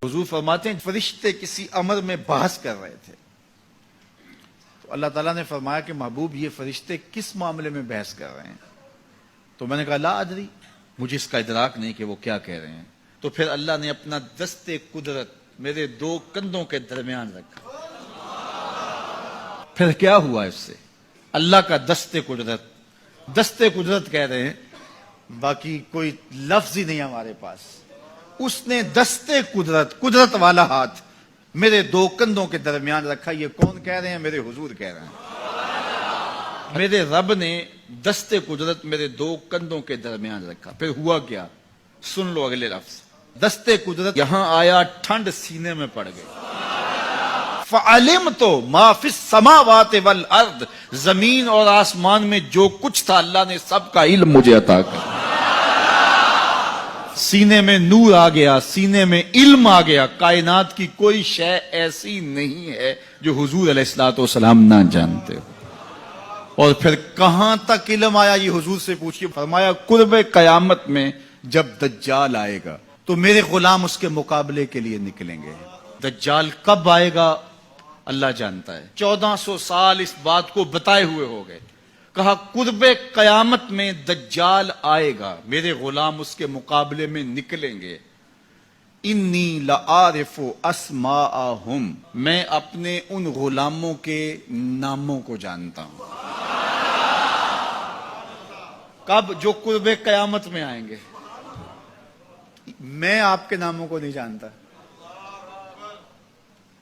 حضور فرماتے ہیں فرشتے کسی امر میں بحث کر رہے تھے تو اللہ تعالیٰ نے فرمایا کہ محبوب یہ فرشتے کس معاملے میں بحث کر رہے ہیں؟ تو میں نے کہا لا ادری، مجھے اس کا ادراک نہیں کہ وہ کیا کہہ رہے ہیں۔ تو پھر اللہ نے اپنا دست قدرت میرے دو کندھوں کے درمیان رکھا۔ پھر کیا ہوا اس سے؟ اللہ کا دست قدرت کہہ رہے ہیں، باقی کوئی لفظ ہی نہیں ہمارے پاس۔ اس نے دست قدرت والا ہاتھ میرے دو کندھوں کے درمیان رکھا۔ یہ کون کہہ رہے ہیں؟ میرے حضور کہہ رہے ہیں۔ میرے رب نے دست قدرت میرے دو کندھوں کے درمیان رکھا۔ پھر ہوا کیا؟ سن لو اگلے لفظ۔ دست قدرت یہاں آیا، ٹھنڈ سینے میں پڑ گئی۔ فَعَلِمْتُ مَا فِي السَّمَاوَاتِ وَالْأَرْضِ، زمین اور آسمان میں جو کچھ تھا اللہ نے سب کا علم مجھے عطا کر۔ سینے میں نور آ گیا، سینے میں علم آ گیا۔ کائنات کی کوئی شے ایسی نہیں ہے جو حضور علیہ الصلوۃ والسلام نہ جانتے ہو۔ اور پھر کہاں تک علم آیا یہ حضور سے پوچھیے۔ فرمایا قرب قیامت میں جب دجال آئے گا تو میرے غلام اس کے مقابلے کے لیے نکلیں گے۔ دجال کب آئے گا اللہ جانتا ہے۔ 1400 سال اس بات کو بتائے ہوئے ہو گئے۔ کہا قرب قیامت میں دجال آئے گا، میرے غلام اس کے مقابلے میں نکلیں گے۔ انی لعارف اسماءہم، میں اپنے ان غلاموں کے ناموں کو جانتا ہوں۔ کب؟ جو قرب قیامت میں آئیں گے۔ میں آپ کے ناموں کو نہیں جانتا۔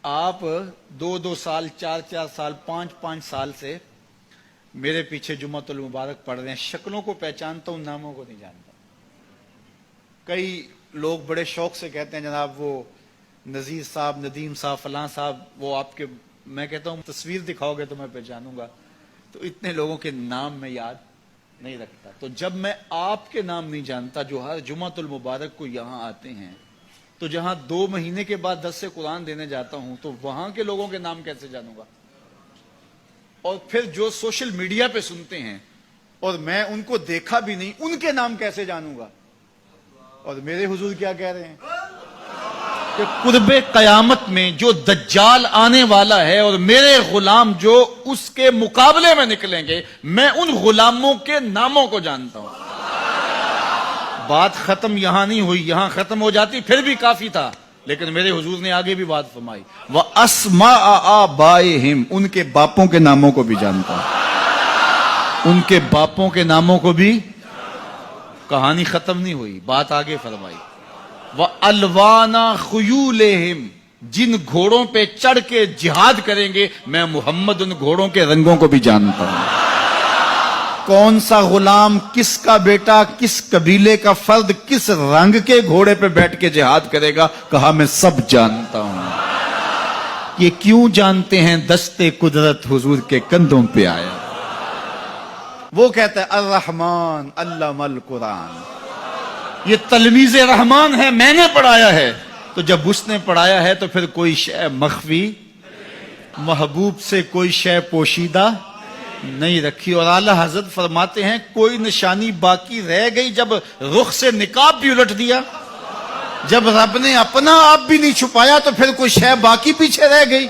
آپ 2 سال 4 سال 5 سال سے میرے پیچھے جمعۃ المبارک پڑھ رہے ہیں، شکلوں کو پہچانتا ہوں، ناموں کو نہیں جانتا۔ کئی لوگ بڑے شوق سے کہتے ہیں جناب وہ نذیر صاحب، ندیم صاحب، فلاں صاحب، وہ آپ کے، میں کہتا ہوں تصویر دکھاؤ گے تو میں پہچانوں گا۔ تو اتنے لوگوں کے نام میں یاد نہیں رکھتا۔ تو جب میں آپ کے نام نہیں جانتا جو ہر جمعۃ المبارک کو یہاں آتے ہیں، تو جہاں 2 مہینے کے بعد درس قرآن دینے جاتا ہوں تو وہاں کے لوگوں کے نام کیسے جانوں گا؟ اور پھر جو سوشل میڈیا پہ سنتے ہیں اور میں ان کو دیکھا بھی نہیں، ان کے نام کیسے جانوں گا؟ اور میرے حضور کیا کہہ رہے ہیں کہ قرب قیامت میں جو دجال آنے والا ہے اور میرے غلام جو اس کے مقابلے میں نکلیں گے، میں ان غلاموں کے ناموں کو جانتا ہوں۔ بات ختم یہاں نہیں ہوئی، یہاں ختم ہو جاتی پھر بھی کافی تھا، لیکن میرے حضور نے آگے بھی بات فرمائی۔ وَأَسْمَاءَ آبَائِهِمْ، ان کے باپوں کے ناموں کو بھی جانتا ہوں۔ ان کے باپوں کے ناموں کو بھی۔ کہانی ختم نہیں ہوئی، بات آگے فرمائی۔ وَأَلْوَانَ خُيُولِهِمْ، جن گھوڑوں پہ چڑھ کے جہاد کریں گے میں محمد ان گھوڑوں کے رنگوں کو بھی جانتا ہوں۔ کون سا غلام، کس کا بیٹا، کس قبیلے کا فرد کس رنگ کے گھوڑے پہ بیٹھ کے جہاد کرے گا، کہا میں سب جانتا ہوں۔ یہ کیوں جانتے ہیں؟ دست قدرت حضور کے کندھوں پہ آیا۔ وہ کہتا ہے الرحمن علم القرآن، یہ تلمیذ رحمان ہے، میں نے پڑھایا ہے۔ تو جب اس نے پڑھایا ہے تو پھر کوئی شے مخفی، محبوب سے کوئی شے پوشیدہ نہیں رکھی۔ اور اعلیٰ حضرت فرماتے ہیں کوئی نشانی باقی رہ گئی جب رخ سے نقاب بھی الٹ دیا، جب رب نے اپنا آپ بھی نہیں چھپایا تو پھر کوئی شے باقی پیچھے رہ گئی۔